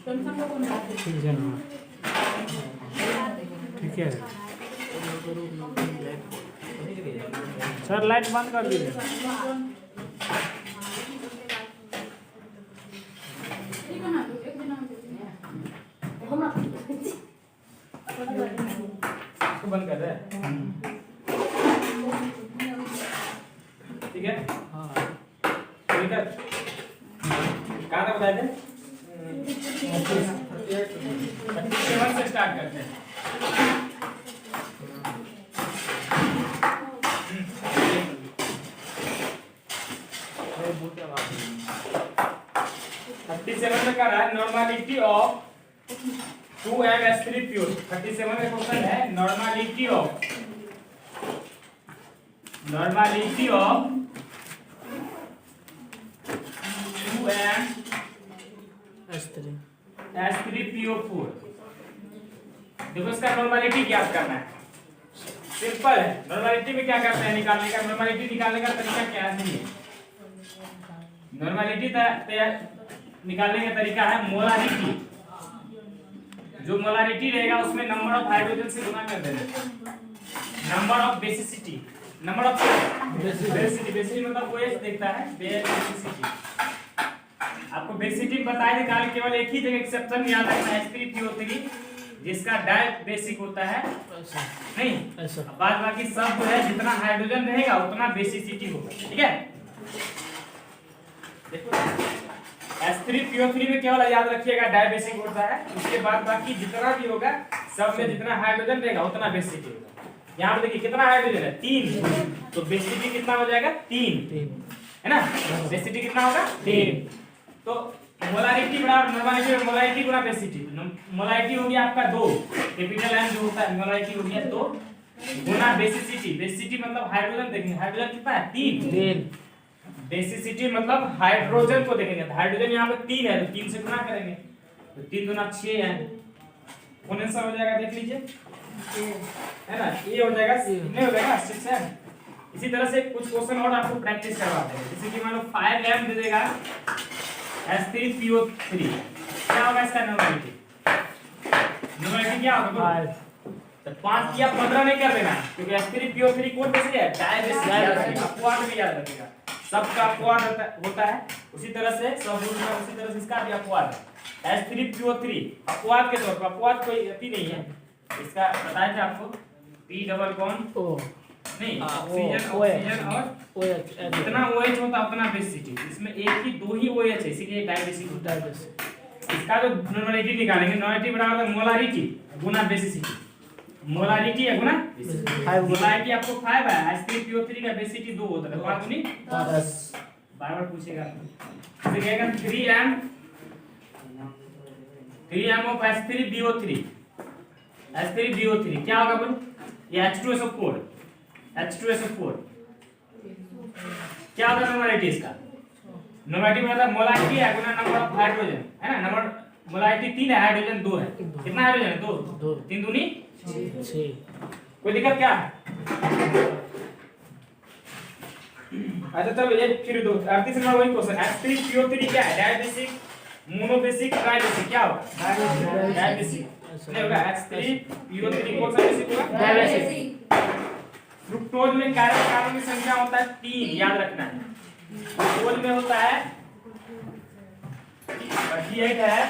ठीक है ना, ठीक है सर, लाइट बंद कर दीजिए। इसको बंद कर दे, ठीक है। हाँ ठीक है, कहाँ तक बताए थे? 37 से स्टार्ट करते हैं। में कर रहा है नॉर्मलिटी ऑफ 2M_H3 प्योर। 37 का क्वेश्चन है नॉर्मलिटी ऑफ 2M_H3 PO4। देखो इसका नॉर्मलिटी ज्ञात करना है, सिंपल है। नॉर्मलिटी में क्या करते हैं, निकालने का, नॉर्मलिटी निकालने का तरीका क्या है? नॉर्मलिटी निकालने का तरीका है मोलारिटी। जो मोलारिटी रहेगा उसमें नंबर ऑफ हाइड्रोजन से गुना कर देना। Number of basicity, number of basicity मतलब OH देखता है, बेसिसिटी। आपको बेसिसिटी बताए थे काल, केवल एक ही जगह एक्सेप्शन याद रखना है, H3PO3 जिसका डाई बेसिक होता है नहीं, बाद बाकी सब जो है जितना हाइड्रोजन रहेगा उतना बेसिसिटी होगा, ठीक है। देखो H3PO3 में केवल याद रखिएगा डाई बेसिक होता है, उसके बाद बाकी जितना भी होगा सब में जितना हाइड्रोजन रहेगा उतना बेसिसिटी होगा। यहाँ पे देखिए कितना हाइड्रोजन है, 3, तो बेसिसिटी कितना हो जाएगा, 3 है ना। बेसिसिटी कितना होगा, 3। तो मोलारिटी बराबर नॉर्मलिटी, मोलारिटी गुना बेसिसिटी। मोलारिटी हो गया आपका 2, कैपिटल M जो होता है, मोलारिटी हो गया 2 गुना बेसिसिटी। बेसिसिटी मतलब हाइड्रोजन देखेंगे, हाइड्रोजन कितना है, 3। बेसिसिटी मतलब हाइड्रोजन को देखेंगे, तो हाइड्रोजन यहाँ पे 3 है तो 3 से गुना करेंगे, तो 3 दूना 6 है। कौन आंसर हो जाएगा देख लीजिए, है ना, ये हो जाएगा, नहीं हो जाएगा 6 है। इसी तरह से कुछ क्वेश्चन और आपको प्रैक्टिस करवाते हैं, जैसे कि मान लो 5M दे देगा H3PO3, क्या होगा इसका नॉर्मलिटी? नॉर्मलिटी क्या होगा, तो 5 या 15 नहीं कर देना, क्योंकि H3PO3 कौन बेसिक है, डाई बेसिक। अपवाद भी याद रखिएगा, सबका अपवाद होता है उसी तरह से, सब रूल में उसी तरह से इसका भी अपवाद है। H3PO3 अपवाद के तौर पर, अपवाद कोई अति नहीं है, इसका बताया था आपको, P डबल बॉन्ड O नहीं, ऑक्सीजन और जितना OH होता है उतना बेसिसिटी। इसमें एक ही 2 ही OH है, इसीलिए डाई बेसिक होता है। इसका जो नॉर्मलिटी निकालेंगे, नॉर्मलिटी बराबर मोलारिटी गुना बेसिसिटी। मोलारिटी है गुना मोलारिटी, आपको 5 है, H3PO3 का बेसिसिटी 2 होता है, 5 गुनी 10। बार-बार पूछेगा, इसे कहेगा 3M ऑफ H3BO3। H3BO3 क्या होगा बोलो, ये H2SO4 क्या होगा नॉर्मलिटी इसका? नॉर्मलिटी मतलब मोलारिटी है गुना नंबर ऑफ हाइड्रोजन, है ना। नंबर मोलारिटी 3 है, हाइड्रोजन 2 है, कितना हाइड्रोजन है, 2, 3 दूनी 6। कोई दिक्कत क्या? अच्छा चलो ये फिर दो 38 नंबर वही क्वेश्चन, H3PO3 क्या है, di basic, mono basic, tri basic, क्या होगा, डाई बेसिक नहीं होगा। H3PO3 कौन सा बेसिक होगा, डाई बेसिक। फ्रुक्टोज में कार्बन की संख्या होता है 3, याद रखना है। फ्रुक्टोज में होता है 38 है।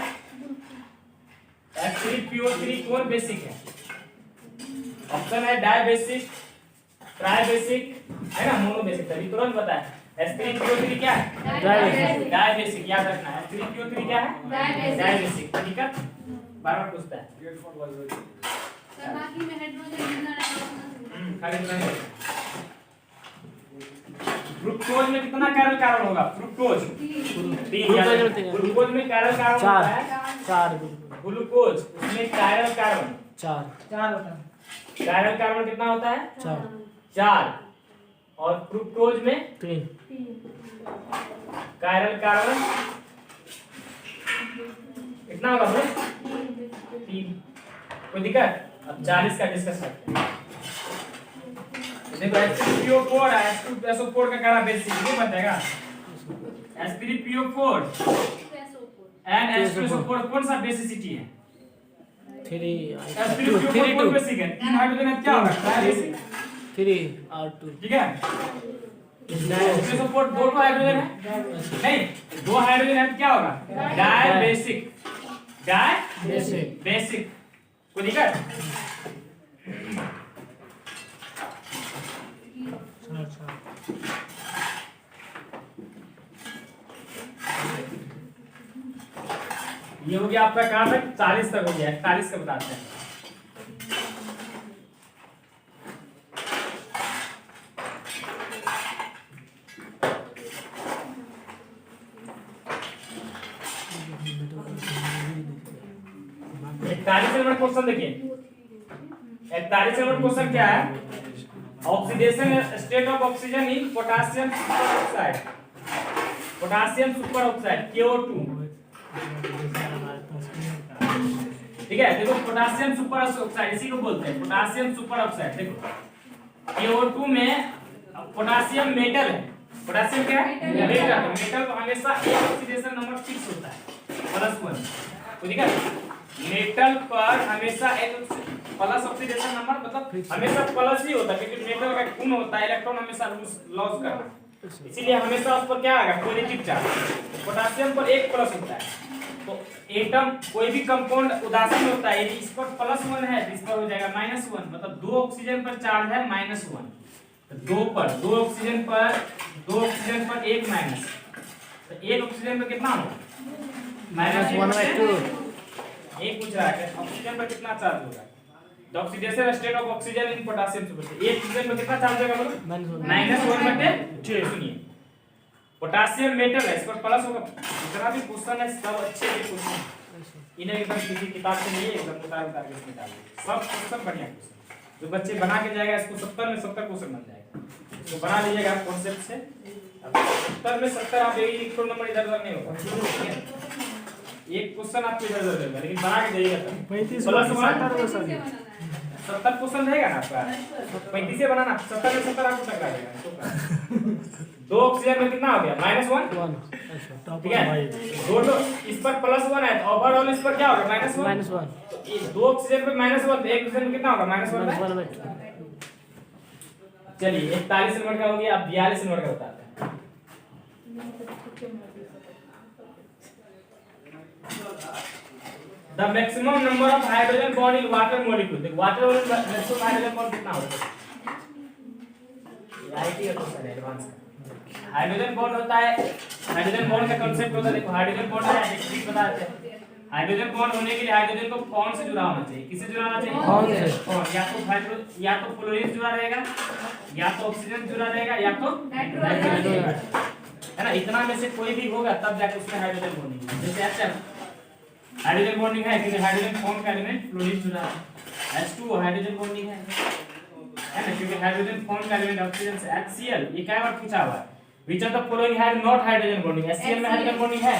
H3PO3 कौन बेसिक है, ऑप्शन है डाई बेसिक, ट्राई बेसिक, है ना, मोनो बेसिक। तभी तुरंत बताया H3PO3 क्या है, डाई बेसिक, याद रखना है। H3PO3 क्या है, डाई बेसिक, ठीक है। बार-बार पूछता है बाकी में हाइड्रोजन खाली नहीं। फ्रुक्टोज में कितना कार्बन कार्बन होगा, फ्रुक्टोज 3। ग्लूकोज में कार्बन कार्बन होता है 4। ग्लूकोज उसमें कार्बन कार्बन 4 होता है। कार्बन कार्बन कितना होता है, 4। और फ्रुक्टोज में 3 कार्बन कार्बन कितना होगा भाई, 3। कोई दिक्कत? अब 40 का डिस्कस करते हैं। देखो H3PO4 है, H2SO4 का करा बेसिक नहीं बन जाएगा। H3PO4 NH2SO4 कौन सा बेसिसिटी है? 3 कौन बेसिक है? 3 हाइड्रोजन है, क्या होगा? बेसिक 3R2 ठीक है। NH2SO4 दो हाइड्रोजन है नहीं, 2 हाइड्रोजन है तो क्या होगा? डाई बेसिक कोई दिक्कत? ये हो गया आपका कहां तक? 40 तक हो गया। 41 का बताते हैं। नंबर क्वेश्चन देखिए। 41 नंबर क्वेश्चन क्या है? Oxidation state of oxygen in potassium super oxide KO2। ठीक है, देखो पोटासियम सुपर ऑक्साइड इसी को बोलते हैं पोटासियम सुपर ऑक्साइड। देखो KO2 में पोटासियम मेटल है। पोटासियम क्या है? मेटल को हमेशा एक ऑक्सीडेशन नंबर फिक्स होता है +1। ठीक है, मेटल पर हमेशा एक प्लस ऑक्सीडेशन नंबर मतलब हमेशा प्लस ही होता है क्योंकि मेटल का गुण होता है इलेक्ट्रॉन हमेशा लॉस करना, इसीलिए हमेशा उस पर क्या आएगा? Positive charge. पोटासियम पर एक प्लस होता है तो एटम कोई भी कंपाउंड उदासीन होता है, यदि इस पर +1 है तो इस पर हो जाएगा -1। मतलब 2 ऑक्सीजन पर चार्ज है -1, तो 2 ऑक्सीजन पर 1 माइनस, तो 1 ऑक्सीजन पर कितना होगा? -1/2। एक पूछ रहा है ऑक्सीजन पर कितना चार्ज होगा? The oxidation state of oxygen in potassium super. एक ऑक्सीजन पर कितना चार्ज होगा बोलो? -1/2। सुनिए, पोटेशियम मेटल है, इस पर प्लस होगा। जितना भी क्वेश्चन है सब अच्छे से क्वेश्चन, इन्हें एकदम किसी किताब से नहीं, एकदम उतार के इसमें डालिए। सब क्वेश्चन बढ़िया क्वेश्चन, जो बच्चे बना के जाएगा इसको 70 में 70 क्वेश्चन बन जाएगा। इसको बना लीजिएगा कॉन्सेप्ट से। अब 70 में 70 आप एक नंबर इधर-उधर नहीं होगा। एक क्वेश्चन आपको इधर-उधर देगा लेकिन बना के जाइएगा। 35 70 क्वेश्चन रहेगा ना आपका, 35 से बनाना। 70 में 70 आपको टकरा देगा। 2 ऑक्सीजन में कितना हो गया? -1। ठीक है, दो इस पर +1 है तो ओवरऑल इस पर क्या होगा? -1। तो 2 ऑक्सीजन पे -1 तो एक ऑक्सीजन में कितना होगा? -1/2। चलिए 41 नंबर का हो गया। अब 42 नंबर का बताते हैं। The maximum number of hydrogen bond in water molecule. देखो वाटर मैक्सिमम हाइड्रोजन बॉन्ड कितना होता है? आईटी का क्वेश्चन है एडवांस का। हाइड्रोजन बॉन्ड होता है, हाइड्रोजन बॉन्ड का कांसेप्ट होता है। देखो हाइड्रोजन बॉन्ड है, एक बताते हैं। हाइड्रोजन बॉन्ड होने के लिए हाइड्रोजन को कौन से जुड़ा होना चाहिए? किससे जुड़ाना चाहिए? कौन से? या तो फ्लोरीन जुड़ा रहेगा, या तो ऑक्सीजन जुड़ा रहेगा, या तो नाइट्रोजन, है ना? इतना में से कोई भी होगा तब जाके उसमें हाइड्रोजन बॉन्डिंग। जैसे अच्छा हाइड्रोजन बॉन्डिंग है क्योंकि हाइड्रोजन फॉर्म का एलिमेंट फ्लोरीन जुड़ा है। H2 हाइड्रोजन बॉन्डिंग है ना, क्योंकि हाइड्रोजन फॉर्म का एलिमेंट ऑक्सीजन से। HCl ये क्या बार पूछा हुआ है? Which of the following has not hydrogen bonding? HCl में हाइड्रोजन बॉन्डिंग है।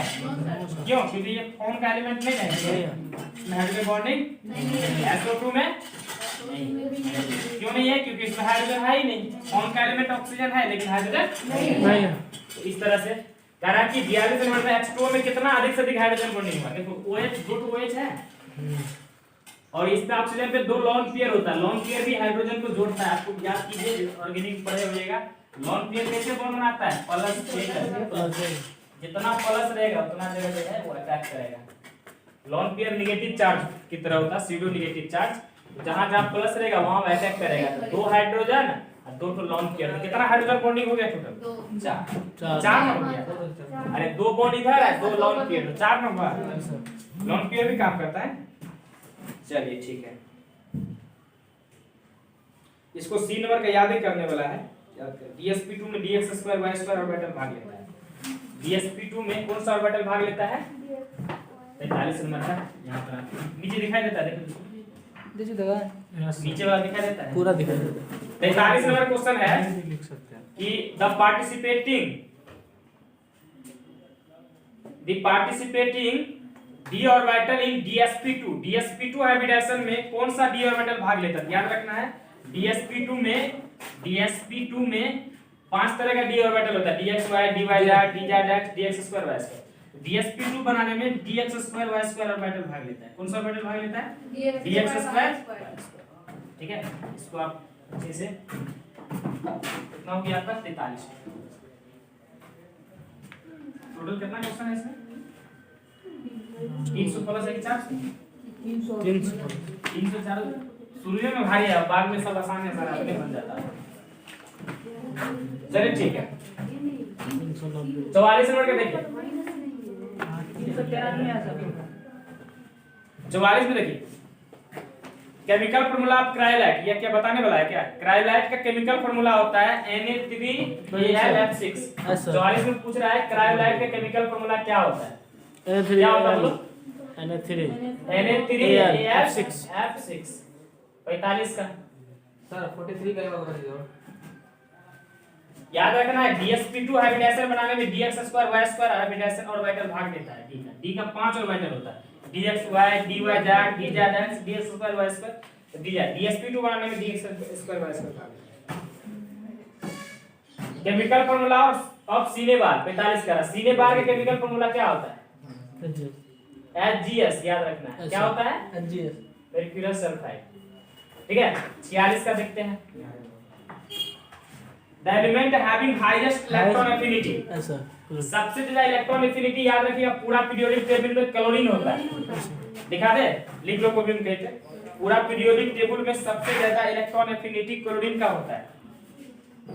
क्यों? क्योंकि ये फॉर्म का एलिमेंट नहीं है, इसमें हाइड्रोजन बॉन्डिंग नहीं है। SO2 में नहीं। क्यों नहीं है? क्योंकि इसमें हाइड्रोजन है ही नहीं। फॉर्म का एलिमेंट ऑक्सीजन है लेकिन हाइड्रोजन नहीं है। तो इस तरह से कारण कि 42 नंबर में H2O में कितना अधिक से अधिक हाइड्रोजन बॉन्डिंग हुआ? देखो OH 2 to OH है और इस पे ऑक्सीजन पे 2 लोन पेयर होता है। लोन पेयर भी हाइड्रोजन को जोड़ता है। आपको याद कीजिए, ऑर्गेनिक पढ़े होइएगा। लोन पेयर कैसे बॉन्ड बनाता है? प्लस जितना प्लस रहेगा उतना जगह जो है वो अटैक करेगा। लोन पेयर नेगेटिव चार्ज की तरह होता है, सीडो नेगेटिव चार्ज। जहां जहां प्लस रहेगा वहां वो अटैक करेगा। तो 2 हाइड्रोजन और 2 तो लोन पेयर, कितना हाइड्रोजन बॉन्डिंग हो गया टोटल? 4 हो गया। अरे 2 बॉन्ड इधर है, 2 lone pair, 4 number. Lone pair भी काम करता है। चलिए ठीक है, इसको C नंबर का याद ही करने वाला है। याद कर, DsP2 में dx² y² ऑर्बिटल भाग लेता है। DsP2 में कौन सा ऑर्बिटल भाग लेता है? 43 नंबर का। यहां पर नीचे दिखाई देता है, देखो नीचे वाला दिखाई देता है, पूरा दिखाई देता है। 43 नंबर क्वेश्चन है लिख सकते हैं कि the participating d orbital in DsP2 hybridisation में कौन सा d ऑर्बिटल भाग लेता है? याद रखना है DsP2 में 5 तरह का d ऑर्बिटल होता है, dxy, dyy, dz, dx² y²। DsP2 बनाने में dx² y² ऑर्बिटल भाग लेता है। कौन सा ऑर्बिटल भाग लेता है? dx²। ठीक है, इसको आप अच्छे से, कितना हो गया आपका 43। टोटल कितना क्वेश्चन है इसमें? 300 प्लस 1 304। शुरू में भारी है, बाद में सब आसान है, सर अपने बन जाता है। चलिए ठीक है, 44 नंबर का देखिए, 44 में देखिए, केमिकल फार्मूला ऑफ क्रायोलाइट, ये क्या बताने वाला है? क्या क्रायोलाइट का केमिकल फार्मूला होता है Na3Al(F6)। 44 में पूछ रहा है क्रायोलाइट का केमिकल फार्मूला क्या होता है? क्या होता है बोलो? Na3Al(F6)। 45 का सर 43 का होगा। याद रखना है, DsP2 हाइब्रिडाइजेशन बनाने में dx² y² हाइब्रिडाइजेशन ऑर्बिटल भाग देता है। ठीक है, D का 5 ऑर्बिटल होता है, dxy dy z dz dx² y² dz। DsP2 बनाने में dx² y² chemical formula of सीने बार 45 का। सीने बार का केमिकल फार्मूला क्या होता है? HGS। याद रखना है, क्या होता है? HGS, mercurous sulfide। ठीक है, 46 का देखते हैं, The element having highest electron affinity। सबसे ज्यादा इलेक्ट्रॉन एफिनिटी याद रखिएगा, पूरा पीरियोडिक टेबल में क्लोरीन होता है। दिखा दे, लिख लो कॉपी में कहते हैं, पूरा पीरियोडिक टेबल में सबसे ज्यादा इलेक्ट्रॉन एफिनिटी क्लोरीन का होता है।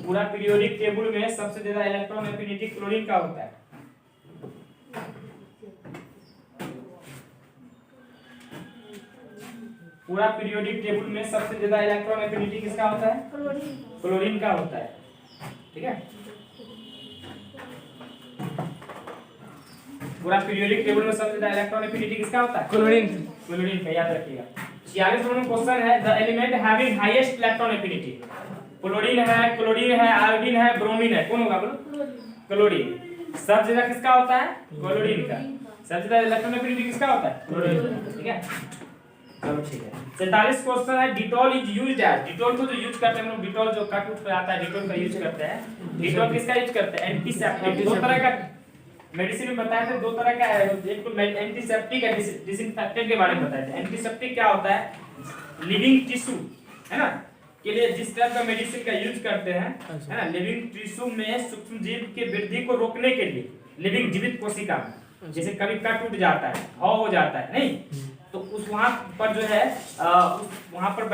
पूरा पीरियोडिक टेबल में सबसे ज्यादा इलेक्ट्रॉन एफिनिटी क्लोरीन का होता है। पूरा पीरियोडिक टेबल में सबसे ज्यादा इलेक्ट्रॉन एफिनिटी किसका होता है? क्लोरीन का होता है। ठीक है, पूरा पीरियोडिक टेबल में सबसे ज्यादा इलेक्ट्रॉन एफिनिटी किसका होता है? क्लोरीन का। याद रखिएगा। 46 नंबर क्वेश्चन है, the element having highest electron affinity. Chlorine है, आयोडीन है, ब्रोमीन है, कौन होगा बोलो? क्लोरीन। सबसे ज्यादा किसका होता है? क्लोरीन का। सबसे ज्यादा इलेक्ट्रॉन एफिनिटी किसका होता है? क्लोरीन। ठीक है, चलो ठीक है। 47 क्वेश्चन है, Dettol is used as. Dettol को जो यूज करते हैं हम लोग, डिटॉल जो कट उठ पे आता है, डिटॉल का यूज करते हैं। डिटॉल किसका यूज करते हैं? एंटीसेप्टिक। दो तरह का मेडिसिन में बताए थे, दो तरह का है, एक तो एंटीसेप्टिक है, डिसइंफेक्टेंट के बारे में बताए थे। एंटीसेप्टिक क्या होता है? लिविंग टिश्यू है ना, के लिए जिस टाइप का मेडिसिन का यूज करते हैं, है ना, लिविंग टिश्यू में सूक्ष्मजीव के वृद्धि को रोकने के लिए, लिविंग जीवित कोशिका में, जैसे कभी कट उठ जाता है, घाव हो जाता है, नहीं तो उस वहां पर जो है वहां पर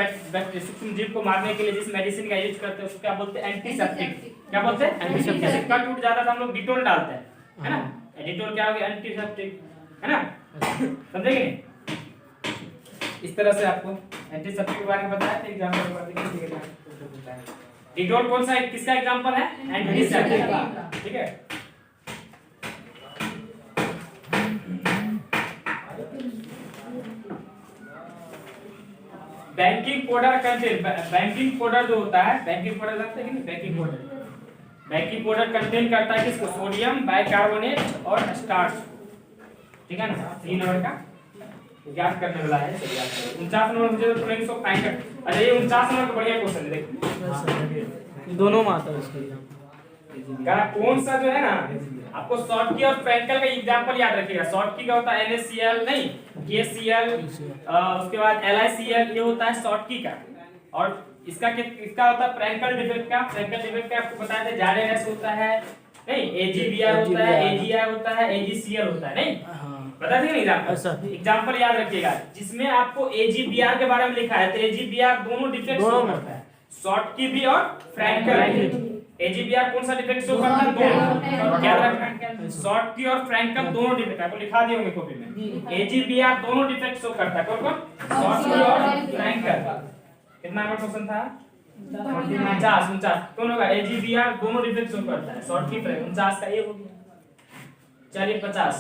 सूक्ष्मजीव को मारने के लिए जिस मेडिसिन का यूज करते हैं उसको क्या बोलते हैं? एंटीसेप्टिक। क्या बोलते हैं? एंटीसेप्टिक। जैसे कट उठ जाता है तो हम लोग डिटॉल डालते हैं, है ना, डिटॉल क्या हो गया? एंटीसेप्टिक, है ना, समझे कि नहीं? इस तरह से आपको एंटीसेप्टिक के बारे में बताया था, एग्जांपल बता देंगे। डिटॉल कौन सा किसका एग्जांपल है? एंटीसेप्टिक का। ठीक है, banking powder contain, banking powder जो होता है, बैंकिंग पाउडर जानते हैं कि नहीं? Banking powder, banking powder contain करता है किसको? सोडियम बाइकार्बोनेट और स्टार्च। ठीक है ना, 3 नंबर का याद करने वाला है। 49 नंबर मुझे तो फ्रेंड्स ऑफ फाइंड कर। अच्छा, ये 49 नंबर का बढ़िया क्वेश्चन है, देखो दोनों में आता है उसके। कौन सा जो है ना, आपको शॉर्ट की और फ्रैंकल का एग्जांपल याद रखिएगा। शॉर्ट की का होता है NaCl, नहीं KCl, उसके बाद LiCl, ये होता है शॉर्ट की का। और इसका होता है फ्रैंकल डिफेक्ट का। फ्रैंकल डिफेक्ट का आपको बताया था, जाडेनेस होता है, नहीं AgBr होता है, AgI होता है, AgCl होता है, नहीं बता देंगे एग्जांपल। एग्जांपल याद रखिएगा, जिसमें आपको AgBr के बारे में लिखा है, तो AgBr दोनों डिफेक्ट शो करता है, शॉर्ट की भी और फ्रैंकल। AgBr कौन सा डिफेक्ट शो करता है? दोनों। याद रखना, शॉर्ट की और फ्रैंकल दोनों डिफेक्ट आपको लिखा दिए होंगे कॉपी में। AgBr दोनों डिफेक्ट शो करता है, कौन? शॉर्ट की और फ्रैंकल। कितना नंबर क्वेश्चन था? 49 कौन होगा? AgBr दोनों डिफेक्ट शो करता है, शॉर्ट की फ्रैंकल। 49 का ये हो गया। चलिए 50,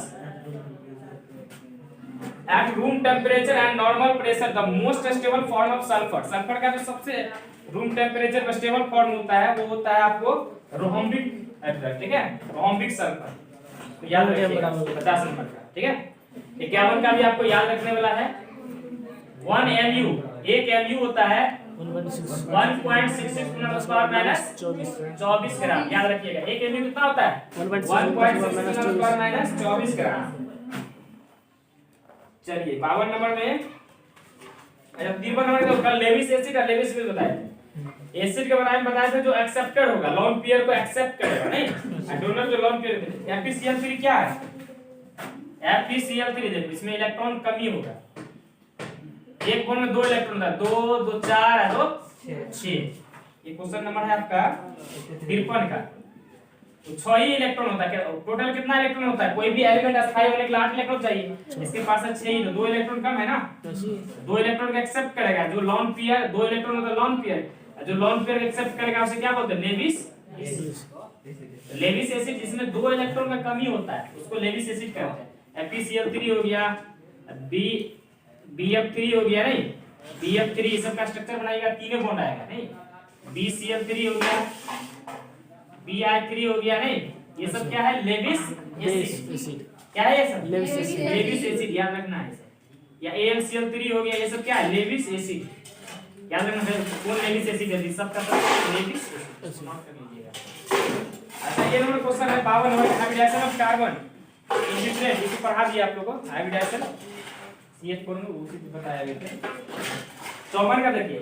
at room temperature and normal pressure the most stable form of sulphur. Sulphur का जो सबसे रूम टेम्परेचर पर स्टेबल फॉर्म होता है वो होता है आपको रोहम्बिक एसिड। ठीक है, रोहम्बिक सल्फर, तो याद रखिएगा 50 नंबर का। ठीक है, 51 का भी आपको याद रखने वाला है। 1 Mu, 1 Mu होता है 1.66 10 पावर माइनस 24 ग्राम, याद रखिएगा। एक एमयू कितना होता है? 1.66 10 पावर माइनस 24 ग्राम। चलिए 52 नंबर में, अच्छा 53 नंबर में कल लेविस एसिड और लेविस बेस बताए। एसिड के बारे में बताया था जो एक्सेप्टेड होगा, लोन पेयर को एक्सेप्ट करेगा, नहीं और डोनर जो लोन पेयर। FeCl3 क्या है? FeCl3 देखो इसमें इलेक्ट्रॉन कमी होगा। एक बॉन्ड में 2 इलेक्ट्रॉन था, 2 2 4 है तो 6। ये क्वेश्चन नंबर है आपका 53 का। तो 6 ही इलेक्ट्रॉन होता है। टोटल कितना इलेक्ट्रॉन होता है? कोई भी एलिमेंट अस्थायी होने के लिए 8 इलेक्ट्रॉन चाहिए, इसके पास है 6 ही, तो 2 इलेक्ट्रॉन कम है ना, 2 इलेक्ट्रॉन को एक्सेप्ट करेगा। जो लोन पेयर 2 इलेक्ट्रॉन होता है लोन पेयर, जो लोन पेयर एक्सेप्ट करेगा उसे क्या बोलते हैं? Lewis acid. लेविस एसिड जिसमें 2 इलेक्ट्रॉन का कमी होता है उसको लेविस एसिड कहते हैं। FeCl3 हो गया, BF3 हो गया, नहीं BF3 ये सब का स्ट्रक्चर बनाएगा, तीनों बॉन्ड आएगा, नहीं BCl3 हो गया, Bi3 हो गया, नहीं ये सब क्या है? Lewis acid. क्या है ये सब? लेविस एसिड, याद रखना है इसे। या AlCl3 हो गया, ये सब क्या है? Lewis acid. याद रखना है कौन लेविस एसिड है, सब का सब लेविस एसिड नोट कर लीजिएगा। अच्छा ये नंबर क्वेश्चन है 52 नंबर, हाइब्रिडाइजेशन ऑफ कार्बन इंडिफ्रेंट, इसे पढ़ा दिया आप लोगों को। हाइब्रिडाइजेशन सीएच कोड में उसी को बताया गया था। 54 का देखिए,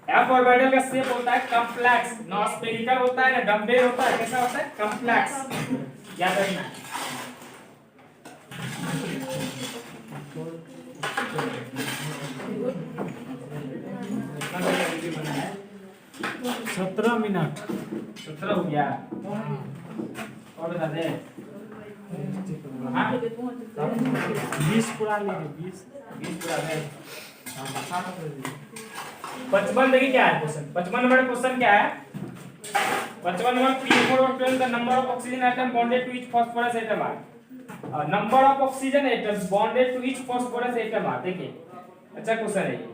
f ऑर्बिटल का शेप होता है कॉम्प्लेक्स, ना स्फेरिकल होता है ना डम्बेल होता है, कैसा होता है? कॉम्प्लेक्स, याद रखना है। बना है 17 मिनट 17 हो गया और बता दे। हाँ 20 पूरा लीजिए, 20 पूरा है। 55 देखिए क्या है क्वेश्चन। 55 नंबर क्वेश्चन क्या है? 55 number P4 the number of oxygen atom bonded to each phosphorus atom are. Number of oxygen atoms bonded to each phosphorus atom are. देखिए अच्छा क्वेश्चन है ये।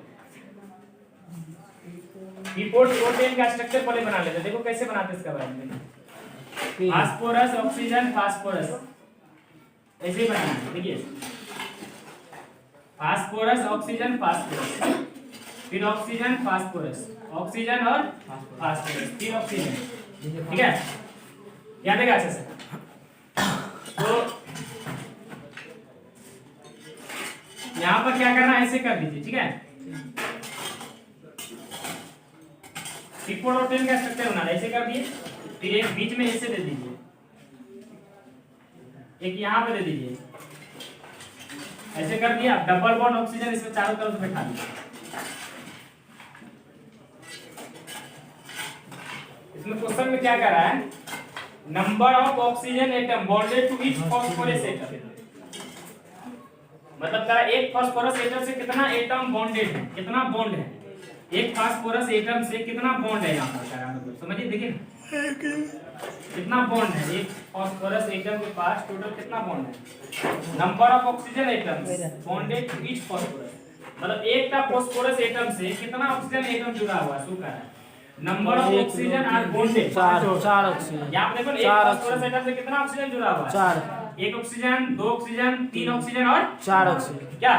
P4 का स्ट्रक्चर पहले बना लेते हैं, देखो कैसे बनाते हैं इसका बारे में। फास्फोरस ऑक्सीजन फास्फोरस ऐसे ही बनाना है। देखिए फास्फोरस ऑक्सीजन फास्फोरस, फिर ऑक्सीजन फास्फोरस, ऑक्सीजन और फास्फोरस, फिर ऑक्सीजन, ठीक है? याद है अच्छे से? तो यहां पर क्या करना है, ऐसे कर दीजिए, ठीक है? P4 का स्ट्रक्चर बनाना ऐसे कर दिए, फिर एक बीच में ऐसे दे दीजिए, एक यहां पे दे दीजिए, ऐसे कर दिया। डबल बॉन्ड ऑक्सीजन इसमें चारों तरफ बैठा दीजिए। इसमें क्वेश्चन में क्या कर रहा है? Number of oxygen atom bonded to each phosphorus atom, मतलब कह एक फास्फोरस एटम से कितना एटम बॉन्डेड है, कितना बॉन्ड है एक फास्फोरस एटम से, कितना बॉन्ड है यहाँ पर, मतलब समझिए। देखिए कितना बॉन्ड है एक फास्फोरस एटम के पास, टोटल कितना बॉन्ड है? Number of oxygen atoms bonded to each phosphorus, मतलब एक का फास्फोरस एटम से कितना ऑक्सीजन एटम जुड़ा हुआ है, शो कर रहा है। Number of oxygen are bonded, 4 oxygen. यहां पे देखो एक फास्फोरस एटम से कितना ऑक्सीजन जुड़ा हुआ है? 4। एक ऑक्सीजन, 2 ऑक्सीजन, 3 ऑक्सीजन और 4 ऑक्सीजन। क्या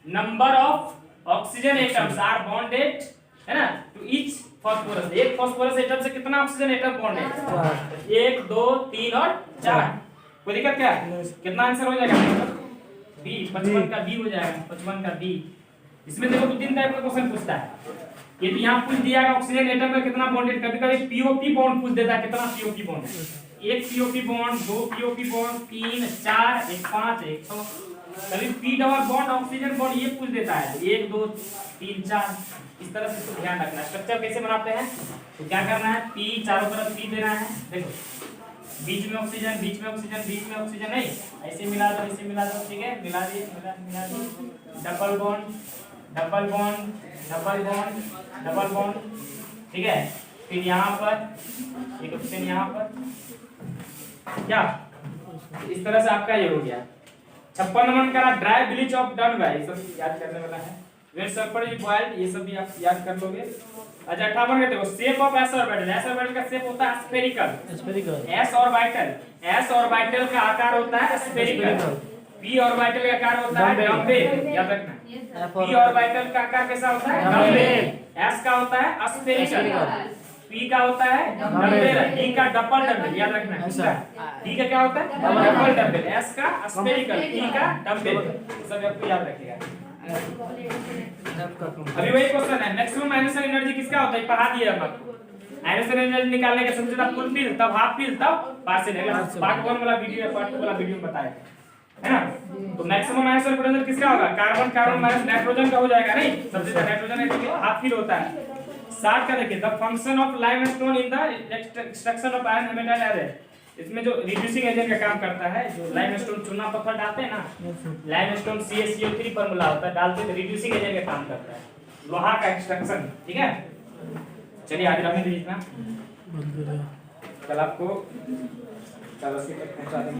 number of oxygen atoms are bonded है ना टू ईच फास्फोरस। एक फास्फोरस एटम से कितना ऑक्सीजन एटम बॉन्ड है? 1 2 3 और 4। कोई दिक्कत क्या? कितना आंसर हो जाएगा? बी, 55 का बी हो जाएगा, 55 का बी। इसमें देखो 2-3 टाइप का क्वेश्चन पूछता है। ये तो यहाँ पूछ दिया है ऑक्सीजन एटम का कितना बॉन्डेड, कभी-कभी पीओपी बॉन्ड पूछ देता है, कितना पीओपी बॉन्ड है? एक पीओपी बॉन्ड, 2 पीओपी बॉन्ड, 3 4 1 5 1 6। कभी P double bond oxygen bond ये पूछ देता है, 1 2 3 4। इस तरह से इसको ध्यान रखना है। स्ट्रक्चर कैसे बनाते हैं, तो क्या करना है, पी चारों तरफ पी देना है। देखो बीच में ऑक्सीजन, बीच में ऑक्सीजन, बीच में ऑक्सीजन, नहीं ऐसे मिला दो, ऐसे मिला दो, ठीक है? मिला दिए, मिला दिए। Double bond, double bond, double bond, double bond, ठीक है? फिर यहाँ पर एक ऑप्शन, यहाँ पर क्या, इस तरह से आपका ये हो गया। 56 नंबर का dry bleach of done by, सब याद करने वाला है। वेट सल्फर इज बॉइल्ड, ये सब भी आप याद कर लोगे। अच्छा 58 का देखो, shape of S orbital. S orbital का शेप होता है spherical. S orbital, S orbital का आकार होता है स्फेरिकल। p ऑर्बिटल का आकार होता है डम्बेल, याद रखना। ये सर p ऑर्बिटल का आकार कैसा होता है डम्बेल। s का होता है स्फेरिकल, p का होता है डम्बेल, d का डबल डम्बेल, याद रखना। d का क्या होता है डबल डम्बेल, s का स्फेरिकल, p का डम्बेल, सब आपको याद रखिएगा। अभी वही क्वेश्चन है, मैक्सिमम आयनोस्फेयर एनर्जी किसका होता है पढ़ा दिया हम आपको। आयनोस्फेयर एनर्जी निकालने का सबसे ज्यादा फुल फिल, तब हाफ फिल, तब पार्शियल। पार्ट 1 वाला वीडियो, पार्ट 2 वाला वीडियो में बताया है ना। तो मैक्सिमम आयनोस्फेयर पोटेंशियल किसका होगा, कार्बन कार्बन माइनस नाइट्रोजन का हो जाएगा नहीं, सबसे ज्यादा नाइट्रोजन है तो हाफ फिल होता है। 60 का देखिए, the function of limestone in the extraction of iron metal as, इसमें जो रिड्यूसिंग एजेंट का काम करता है, जो लाइमस्टोन चूना पत्थर डालते हैं ना, लाइमस्टोन CaCO3 फॉर्मूला होता है, डालते हैं रिड्यूसिंग एजेंट का काम करता है, लोहा का एक्सट्रैक्शन, ठीक है। चलिए आज रखने दीजिए इतना, कल आपको 84 तक पहुंचा देंगे।